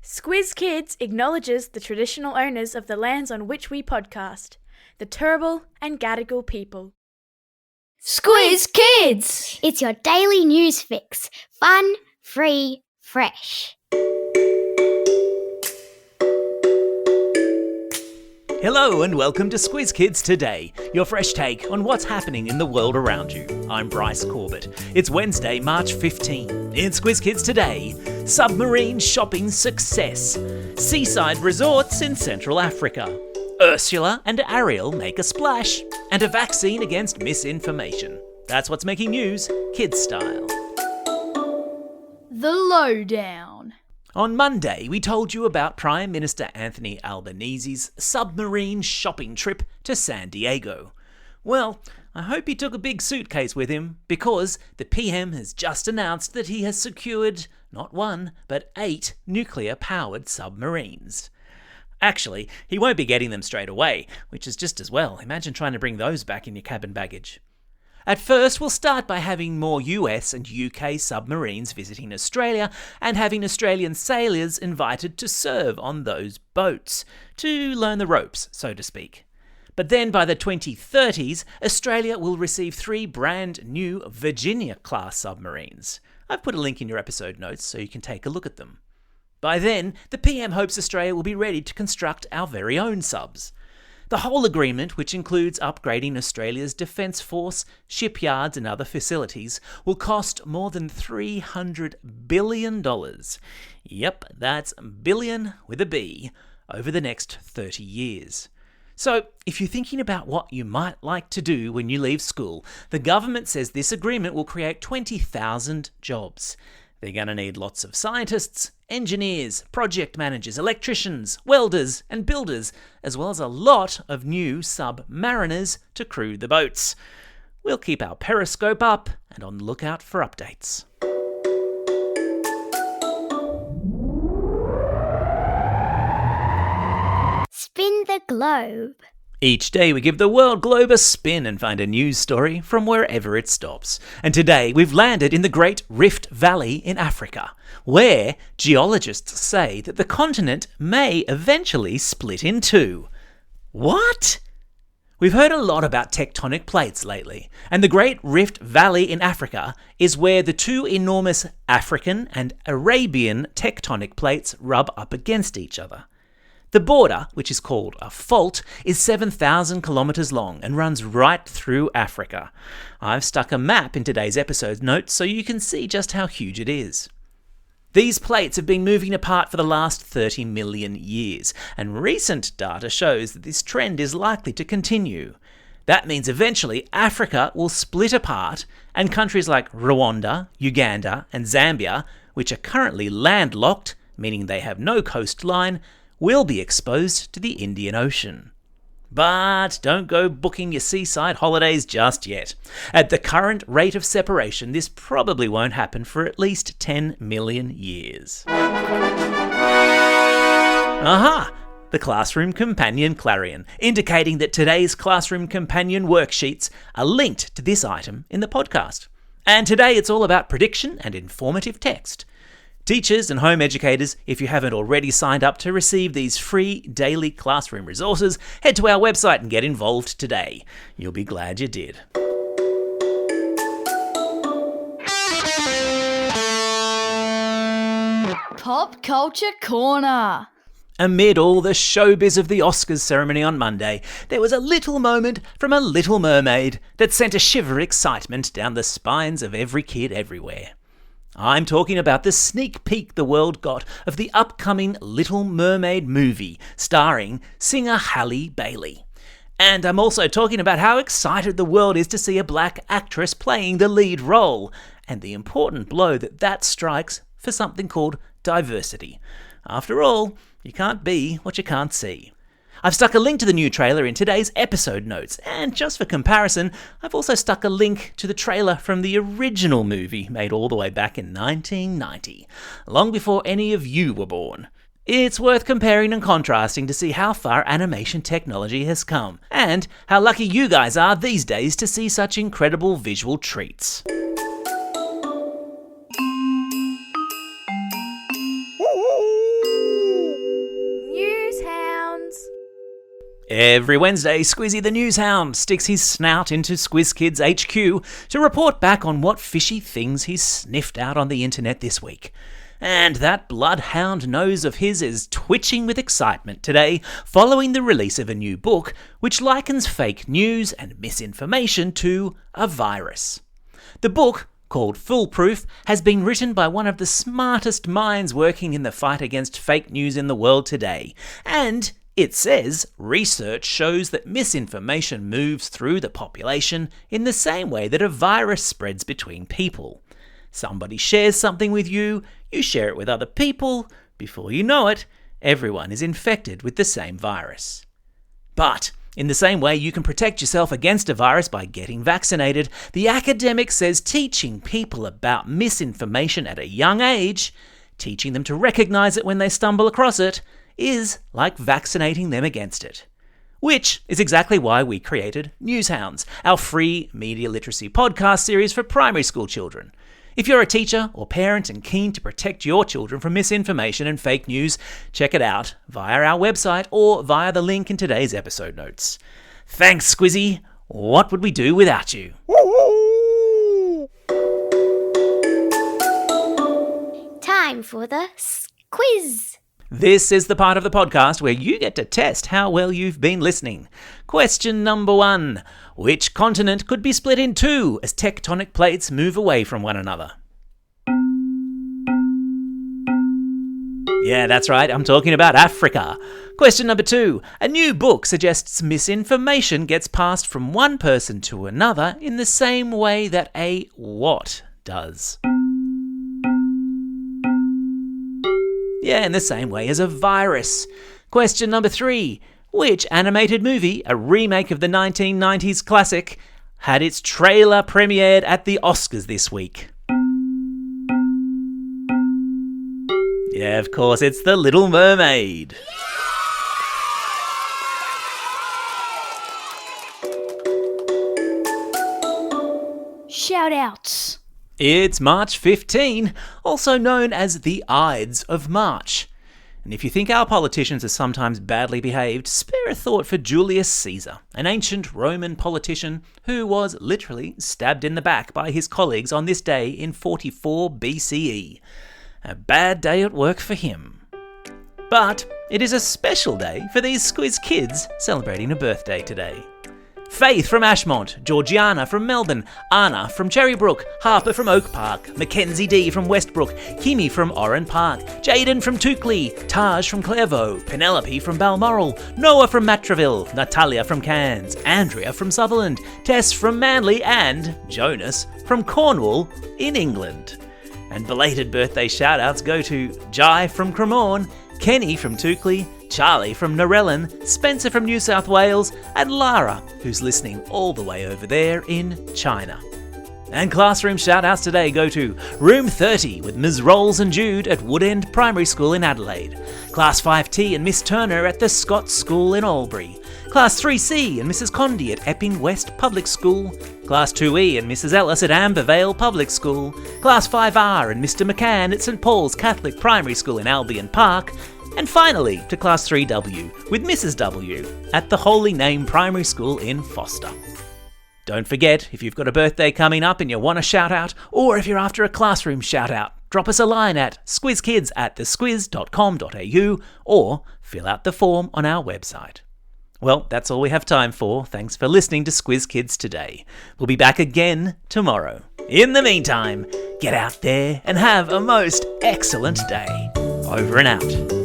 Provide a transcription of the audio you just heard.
Squiz Kids acknowledges the traditional owners of the lands on which we podcast, the Turrbal and Gadigal people. Squiz Kids! It's your daily news fix. Fun, free, fresh. Hello and welcome to Squiz Kids Today, your fresh take on what's happening in the world around you. I'm Bryce Corbett. It's Wednesday, March 15. In Squiz Kids Today, submarine shopping success, seaside resorts in Central Africa, Ursula and Ariel make a splash, and a vaccine against misinformation. That's what's making news, kids style. The lowdown. On Monday, we told you about Prime Minister Anthony Albanese's submarine shopping trip to San Diego. Well, I hope he took a big suitcase with him, because the PM has just announced that he has secured not 1, but 8 nuclear-powered submarines. Actually, he won't be getting them straight away, which is just as well. Imagine trying to bring those back in your cabin baggage. At first, we'll start by having more US and UK submarines visiting Australia and having Australian sailors invited to serve on those boats, to learn the ropes, so to speak. But then by the 2030s, Australia will receive 3 brand new Virginia-class submarines. I've put a link in your episode notes so you can take a look at them. By then, the PM hopes Australia will be ready to construct our very own subs. The whole agreement, which includes upgrading Australia's Defence Force, shipyards and other facilities, will cost more than $300 billion. Yep, that's billion with a B, over the next 30 years. So, if you're thinking about what you might like to do when you leave school, the government says this agreement will create 20,000 jobs. They're going to need lots of scientists, engineers, project managers, electricians, welders and builders, as well as a lot of new submariners to crew the boats. We'll keep our periscope up and on the lookout for updates. Spin the globe. Each day we give the world globe a spin and find a news story from wherever it stops. And today we've landed in the Great Rift Valley in Africa, where geologists say that the continent may eventually split in two. What? We've heard a lot about tectonic plates lately, and the Great Rift Valley in Africa is where the 2 enormous African and Arabian tectonic plates rub up against each other. The border, which is called a fault, is 7,000 kilometres long and runs right through Africa. I've stuck a map in today's episode notes so you can see just how huge it is. These plates have been moving apart for the last 30 million years, and recent data shows that this trend is likely to continue. That means eventually Africa will split apart, and countries like Rwanda, Uganda and Zambia, which are currently landlocked, meaning they have no coastline, will be exposed to the Indian Ocean. But don't go booking your seaside holidays just yet. At the current rate of separation, this probably won't happen for at least 10 million years. Aha! The Classroom Companion Clarion, indicating that today's Classroom Companion worksheets are linked to this item in the podcast. And today it's all about prediction and informative text. Teachers and home educators, if you haven't already signed up to receive these free daily classroom resources, head to our website and get involved today. You'll be glad you did. Pop Culture Corner. Amid all the showbiz of the Oscars ceremony on Monday, there was a little moment from a Little Mermaid that sent a shiver of excitement down the spines of every kid everywhere. I'm talking about the sneak peek the world got of the upcoming Little Mermaid movie starring singer Halle Bailey. And I'm also talking about how excited the world is to see a black actress playing the lead role, and the important blow that strikes for something called diversity. After all, you can't be what you can't see. I've stuck a link to the new trailer in today's episode notes, and just for comparison, I've also stuck a link to the trailer from the original movie made all the way back in 1990, long before any of you were born. It's worth comparing and contrasting to see how far animation technology has come, and how lucky you guys are these days to see such incredible visual treats. Every Wednesday, Squizzy the Newshound sticks his snout into Squiz Kids HQ to report back on what fishy things he's sniffed out on the internet this week. And that bloodhound nose of his is twitching with excitement today following the release of a new book which likens fake news and misinformation to a virus. The book, called Foolproof, has been written by one of the smartest minds working in the fight against fake news in the world today. And it says research shows that misinformation moves through the population in the same way that a virus spreads between people. Somebody shares something with you, you share it with other people. Before you know it, everyone is infected with the same virus. But in the same way you can protect yourself against a virus by getting vaccinated, the academic says teaching people about misinformation at a young age, teaching them to recognise it when they stumble across it, is like vaccinating them against it. Which is exactly why we created Newshounds, our free media literacy podcast series for primary school children. If you're a teacher or parent and keen to protect your children from misinformation and fake news, check it out via our website or via the link in today's episode notes. Thanks, Squizzy. What would we do without you? Time for the quiz. This is the part of the podcast where you get to test how well you've been listening. Question number 1. Which continent could be split in two as tectonic plates move away from one another? Yeah, that's right, I'm talking about Africa. Question number 2. A new book suggests misinformation gets passed from one person to another in the same way that a what does? Yeah, in the same way as a virus. Question number 3. Which animated movie, a remake of the 1990s classic, had its trailer premiered at the Oscars this week? Yeah, of course, it's The Little Mermaid. Shout-outs. It's March 15, also known as the Ides of March. And if you think our politicians are sometimes badly behaved, spare a thought for Julius Caesar, an ancient Roman politician who was literally stabbed in the back by his colleagues on this day in 44 BCE. A bad day at work for him. But it is a special day for these Squiz Kids celebrating a birthday today. Faith from Ashmont, Georgiana from Melbourne, Anna from Cherrybrook, Harper from Oak Park, Mackenzie D from Westbrook, Kimi from Oran Park, Jaden from Toukley, Taj from Clairvaux, Penelope from Balmoral, Noah from Matraville, Natalia from Cairns, Andrea from Sutherland, Tess from Manly and Jonas from Cornwall in England. And belated birthday shout-outs go to Jai from Cremorne, Kenny from Toukley, Charlie from Narellan, Spencer from New South Wales, and Lara, who's listening all the way over there in China. And classroom shout-outs today go to Room 30 with Ms. Rolls and Jude at Woodend Primary School in Adelaide, Class 5T and Miss Turner at the Scott School in Albury, Class 3C and Mrs. Condy at Epping West Public School, Class 2E and Mrs. Ellis at Ambervale Public School, Class 5R and Mr. McCann at St Paul's Catholic Primary School in Albion Park, and finally to Class 3W with Mrs. W at the Holy Name Primary School in Foster. Don't forget, if you've got a birthday coming up and you want a shout out, or if you're after a classroom shout out, drop us a line at squizkids@thesquiz.com.au or fill out the form on our website. Well, that's all we have time for. Thanks for listening to Squiz Kids today. We'll be back again tomorrow. In the meantime, get out there and have a most excellent day. Over and out.